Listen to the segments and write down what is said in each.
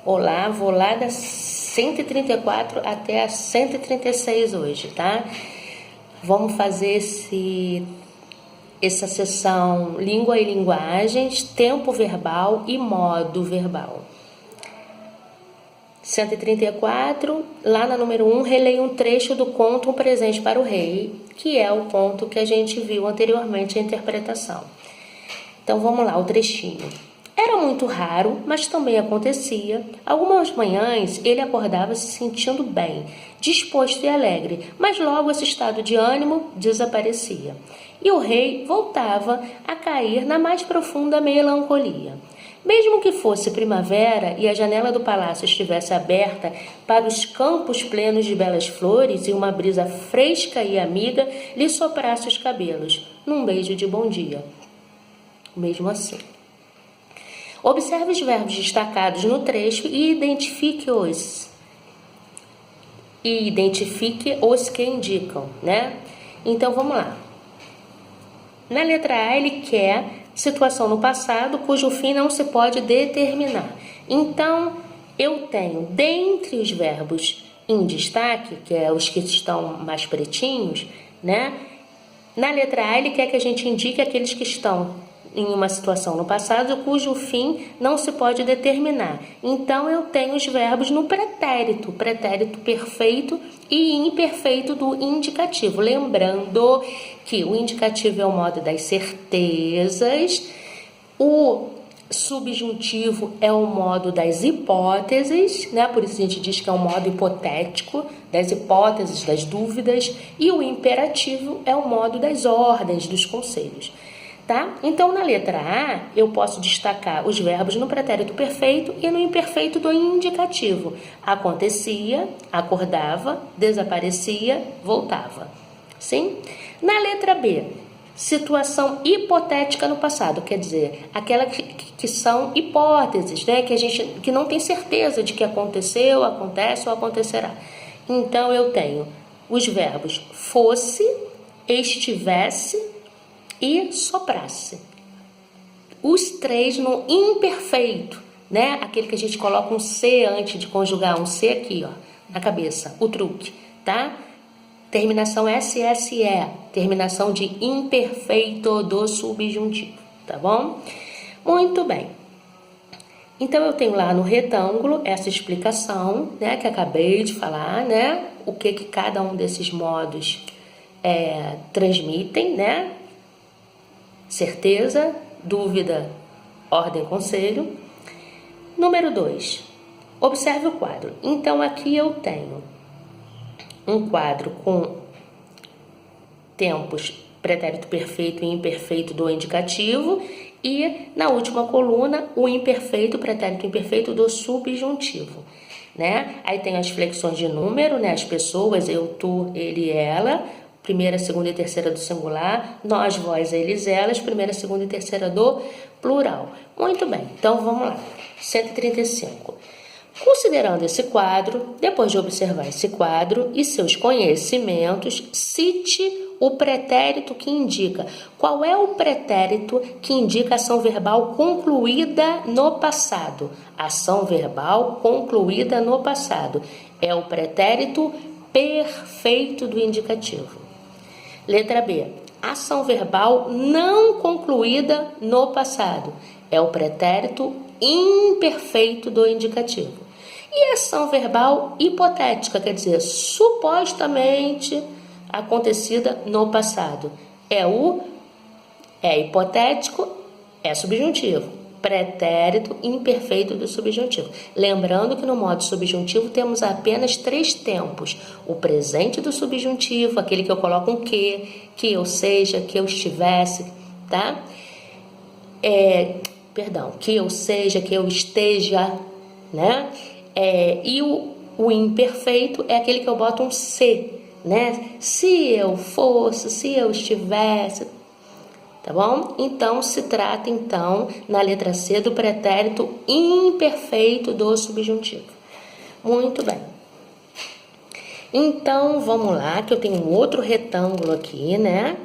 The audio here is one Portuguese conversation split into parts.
Olá, vou lá da 134 até a 136 hoje, tá? Vamos fazer essa sessão língua e linguagens, tempo verbal e modo verbal. 134, lá na número 1, releio um trecho do conto Um Presente para o Rei, que é o conto que a gente viu anteriormente a interpretação. Então vamos lá, o trechinho. Era muito raro, mas também acontecia. Algumas manhãs ele acordava se sentindo bem, disposto e alegre, mas logo esse estado de ânimo desaparecia. E o rei voltava a cair na mais profunda melancolia. Mesmo que fosse primavera e a janela do palácio estivesse aberta para os campos plenos de belas flores e uma brisa fresca e amiga lhe soprasse os cabelos, num beijo de bom dia. Mesmo assim. Observe os verbos destacados no trecho e identifique-os. Que indicam, né? Então, vamos lá. Na letra A, ele quer situação no passado cujo fim não se pode determinar. Então, eu tenho, dentre os verbos em destaque, que é os que estão mais pretinhos, né? Na letra A, ele quer que a gente indique aqueles que estão em uma situação no passado cujo fim não se pode determinar. Então, eu tenho os verbos no pretérito perfeito e imperfeito do indicativo. Lembrando que o indicativo é o modo das certezas, o subjuntivo é o modo das hipóteses, né? Por isso a gente diz que é um modo hipotético, das hipóteses, das dúvidas, e o imperativo é o modo das ordens, dos conselhos. Tá? Então, na letra A, eu posso destacar os verbos no pretérito perfeito e no imperfeito do indicativo. Acontecia, acordava, desaparecia, voltava. Sim? Na letra B, situação hipotética no passado, quer dizer, aquela que são hipóteses, né? Que não tem certeza de que aconteceu, acontece ou acontecerá. Então, eu tenho os verbos fosse, estivesse e soprasse. Os três no imperfeito, né? Aquele que a gente coloca um C antes de conjugar, um C aqui, ó, na cabeça, o truque, tá? Terminação SSE, terminação de imperfeito do subjuntivo, tá bom? Muito bem. Então, eu tenho lá no retângulo essa explicação, né, que acabei de falar, né? O que cada um desses modos transmitem, né? Certeza, dúvida, ordem, conselho. Número 2. Observe o quadro. Então, aqui eu tenho um quadro com tempos pretérito perfeito e imperfeito do indicativo e, na última coluna, o imperfeito, pretérito imperfeito do subjuntivo, né? Aí tem as flexões de número, né? As pessoas, eu, tu, ele, ela. Primeira, segunda e terceira do singular, nós, vós, eles, elas, primeira, segunda e terceira do plural. Muito bem, então vamos lá. 135. Considerando esse quadro, depois de observar esse quadro e seus conhecimentos, cite o pretérito que indica. Qual é o pretérito que indica ação verbal concluída no passado? Ação verbal concluída no passado. É o pretérito perfeito do indicativo. Letra B. Ação verbal não concluída no passado. É o pretérito imperfeito do indicativo. E ação verbal hipotética, quer dizer, supostamente acontecida no passado. É hipotético, é subjuntivo. Pretérito imperfeito do subjuntivo. Lembrando que no modo subjuntivo temos apenas 3 tempos. O presente do subjuntivo, aquele que eu coloco um que eu seja, que eu estivesse, tá? Que eu seja, que eu esteja, né? E o imperfeito é aquele que eu boto um se, né? Se eu fosse, se eu estivesse, tá bom? Então, se trata, na letra C, do pretérito imperfeito do subjuntivo. Muito bem. Então, vamos lá, que eu tenho um outro retângulo aqui, né?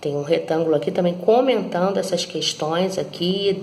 Tem um retângulo aqui também comentando essas questões aqui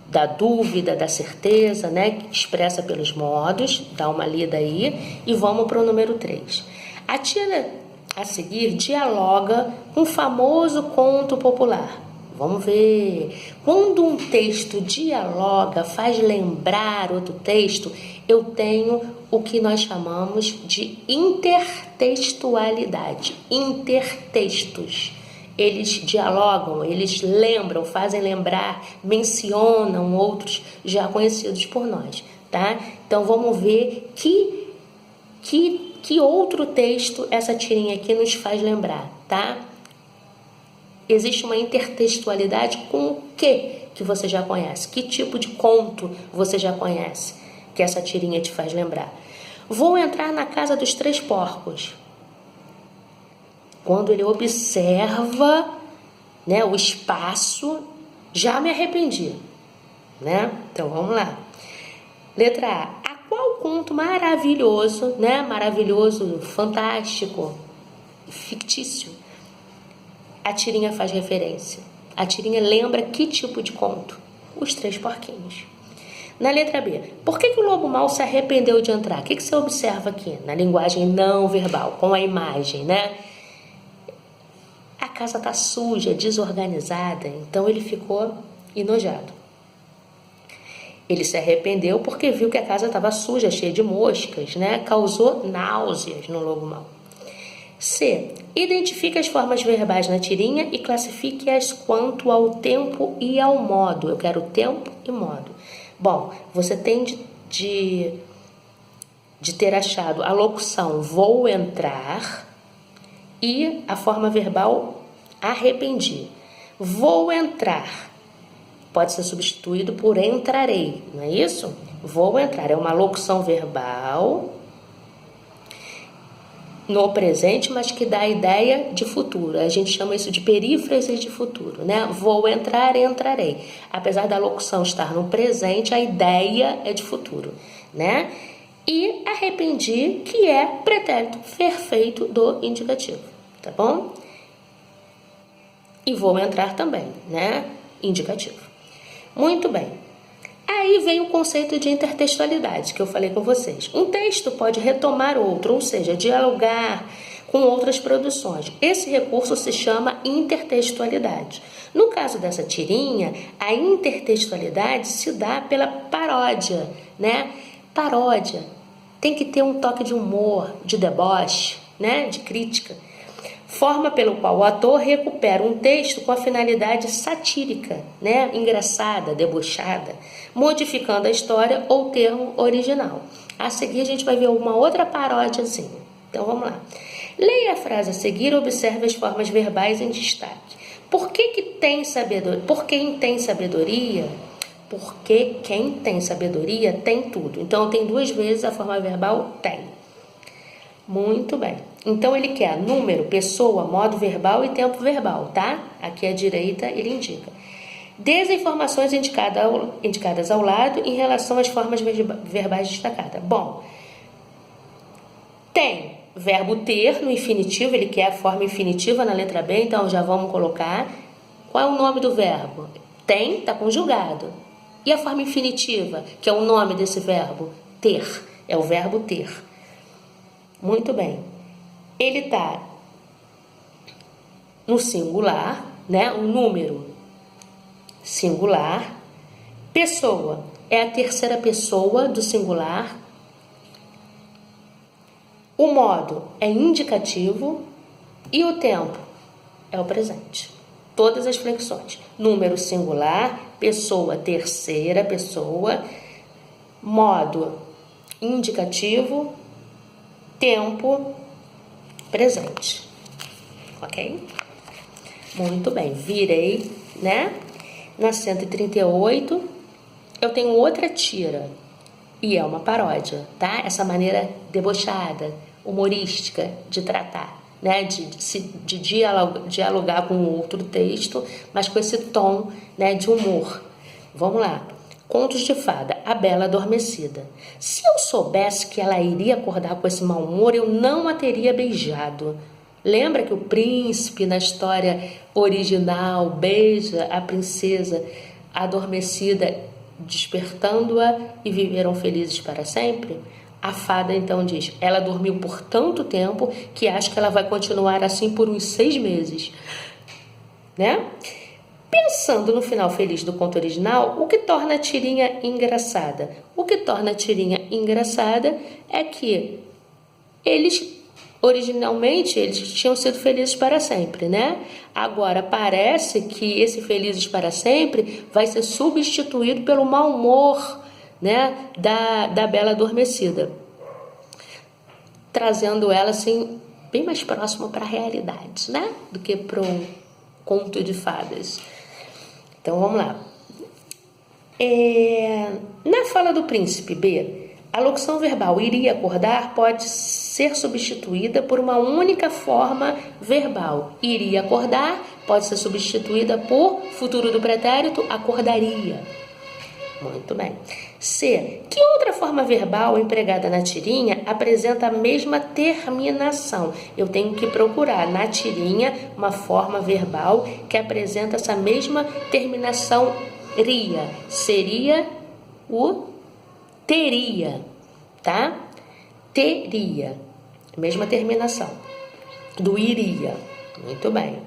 da dúvida, da certeza, né? Expressa pelos modos. Dá uma lida aí. E vamos para o número 3. A tira a seguir dialoga com o famoso conto popular. Vamos ver. Quando um texto dialoga, faz lembrar outro texto, eu tenho o que nós chamamos de intertextualidade. Intertextos. Eles dialogam, eles lembram, fazem lembrar, mencionam outros já conhecidos por nós, tá? Então vamos ver que outro texto essa tirinha aqui nos faz lembrar, tá? Existe uma intertextualidade com o que você já conhece? Que tipo de conto você já conhece que essa tirinha te faz lembrar? Vou entrar na casa dos 3 porcos. Quando ele observa, né, o espaço, já me arrependi, né? Então vamos lá. Letra A. A qual conto maravilhoso, né? Maravilhoso, fantástico, fictício, a tirinha faz referência? A tirinha lembra que tipo de conto? Os 3 porquinhos. Na letra B, por que o lobo mau se arrependeu de entrar? O que você observa aqui na linguagem não verbal, com a imagem, né? A casa está suja, desorganizada, então ele ficou enojado. Ele se arrependeu porque viu que a casa estava suja, cheia de moscas, né? Causou náuseas no lobo mau. C. Identifique as formas verbais na tirinha e classifique-as quanto ao tempo e ao modo. Eu quero tempo e modo. Bom, você tem de ter achado a locução vou entrar e a forma verbal arrependi. Vou entrar pode ser substituído por entrarei, não é isso? Vou entrar é uma locução verbal no presente, mas que dá a ideia de futuro. A gente chama isso de perífrase de futuro, né? Vou entrar, entrarei. Apesar da locução estar no presente, a ideia é de futuro, né? E arrependi, que é pretérito perfeito do indicativo, tá bom? E vou entrar também, né? Indicativo. Muito bem. Aí vem o conceito de intertextualidade que eu falei com vocês. Um texto pode retomar outro, ou seja, dialogar com outras produções. Esse recurso se chama intertextualidade. No caso dessa tirinha, a intertextualidade se dá pela paródia, né? Paródia tem que ter um toque de humor, de deboche, né? De crítica. Forma pelo qual o ator recupera um texto com a finalidade satírica, né? Engraçada, debochada, modificando a história ou termo original. A seguir a gente vai ver uma outra paródiazinha. Então vamos lá. Leia a frase a seguir e observe as formas verbais em destaque. Por que tem sabedoria? Por quem tem sabedoria? Porque quem tem sabedoria tem tudo. Então tem 2 vezes a forma verbal tem. Muito bem. Então ele quer número, pessoa, modo verbal e tempo verbal, tá? Aqui à direita ele indica. Dê as informações indicadas ao lado em relação às formas verbais destacadas. Bom, tem verbo ter no infinitivo, ele quer a forma infinitiva na letra B, então já vamos colocar. Qual é o nome do verbo? Tem, está conjugado. E a forma infinitiva, que é o nome desse verbo? Ter, é o verbo ter. Muito bem. Ele está no singular, né? O número singular. Pessoa é a terceira pessoa do singular. O modo é indicativo e o tempo é o presente. Todas as flexões. Número singular, pessoa terceira pessoa, modo indicativo, tempo presente. Ok? Muito bem. Virei, né? Na 138, eu tenho outra tira. E é uma paródia, tá? Essa maneira debochada, humorística de tratar, né? De dialogar com outro texto, mas com esse tom, né, de humor. Vamos lá. Contos de fada, a Bela Adormecida. Se eu soubesse que ela iria acordar com esse mau humor, eu não a teria beijado. Lembra que o príncipe, na história original, beija a princesa adormecida despertando-a e viveram felizes para sempre. A fada então diz: ela dormiu por tanto tempo que acho que ela vai continuar assim por uns 6 meses, né? Pensando no final feliz do conto original, o que torna a tirinha engraçada? O que torna a tirinha engraçada é que originalmente eles tinham sido felizes para sempre, né? Agora parece que esse felizes para sempre vai ser substituído pelo mau humor, né, da Bela Adormecida, trazendo ela assim bem mais próxima para a realidade, né, do que para um conto de fadas. Então vamos lá. Na fala do príncipe B, a locução verbal iria acordar pode ser substituída por uma única forma verbal. Iria acordar pode ser substituída por futuro do pretérito acordaria. Muito bem. C. Que outra forma verbal empregada na tirinha apresenta a mesma terminação? Eu tenho que procurar na tirinha uma forma verbal que apresenta essa mesma terminação ria. Seria o teria, tá? Teria. Mesma terminação do iria. Muito bem.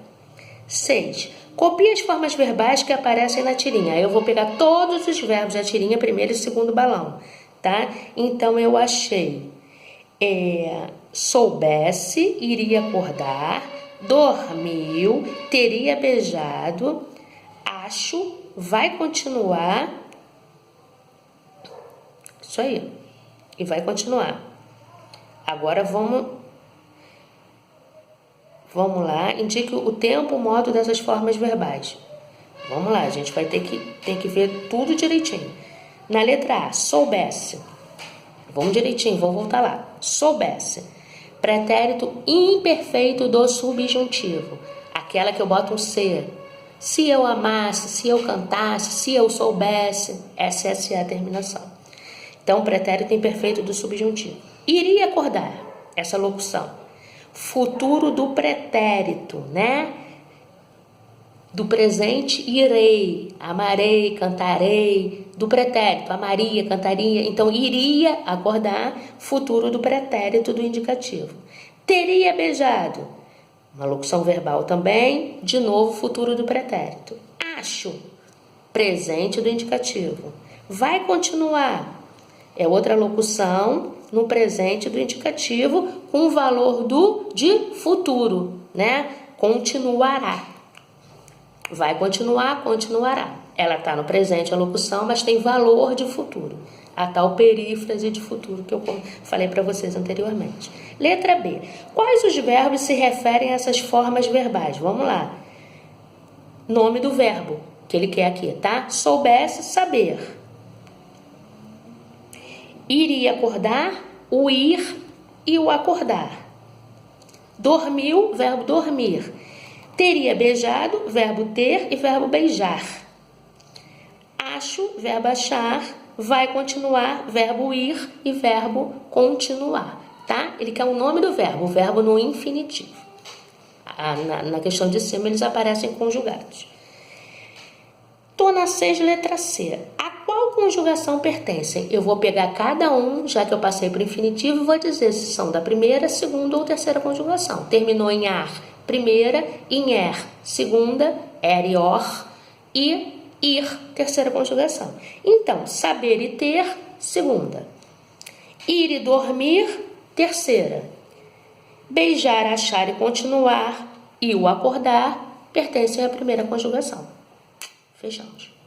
6. Copie as formas verbais que aparecem na tirinha. Aí eu vou pegar todos os verbos da tirinha, primeiro e segundo balão, tá? Então eu achei soubesse, iria acordar, dormiu, teria beijado, acho, vai continuar. Isso aí. E vai continuar. Agora vamos lá, indique o tempo, o modo dessas formas verbais. Vamos lá, a gente vai ter que ver tudo direitinho. Na letra A, soubesse. Vamos direitinho, vamos voltar lá. Soubesse. Pretérito imperfeito do subjuntivo. Aquela que eu boto um C. Se eu amasse, se eu cantasse, se eu soubesse. Essa é a terminação. Então, pretérito imperfeito do subjuntivo. Iria acordar. Essa locução. Futuro do pretérito, né? Do presente, irei, amarei, cantarei. Do pretérito, amaria, cantaria. Então, iria acordar, futuro do pretérito do indicativo. Teria beijado, uma locução verbal também, de novo, futuro do pretérito. Acho, presente do indicativo. Vai continuar, é outra locução no presente do indicativo com o valor de futuro, né? Continuará. Vai continuar, continuará. Ela está no presente a locução, mas tem valor de futuro. A tal perífrase de futuro que eu falei para vocês anteriormente. Letra B. Quais os verbos se referem a essas formas verbais? Vamos lá. Nome do verbo que ele quer aqui, tá? Soubesse, saber. Iria acordar, o ir e o acordar. Dormiu, verbo dormir. Teria beijado, verbo ter e verbo beijar. Acho, verbo achar. Vai continuar, verbo ir e verbo continuar, tá? Ele quer o nome do verbo, o verbo no infinitivo. Na questão de cima, eles aparecem conjugados. Tô na 6, letra C. A qual conjugação pertencem? Eu vou pegar cada um, já que eu passei para o infinitivo, e vou dizer se são da primeira, segunda ou terceira conjugação. Terminou em ar, primeira, em er, segunda, er e or, e ir, terceira conjugação. Então, saber e ter, segunda. Ir e dormir, terceira. Beijar, achar e continuar, e o acordar, pertencem à primeira conjugação. Fechamos.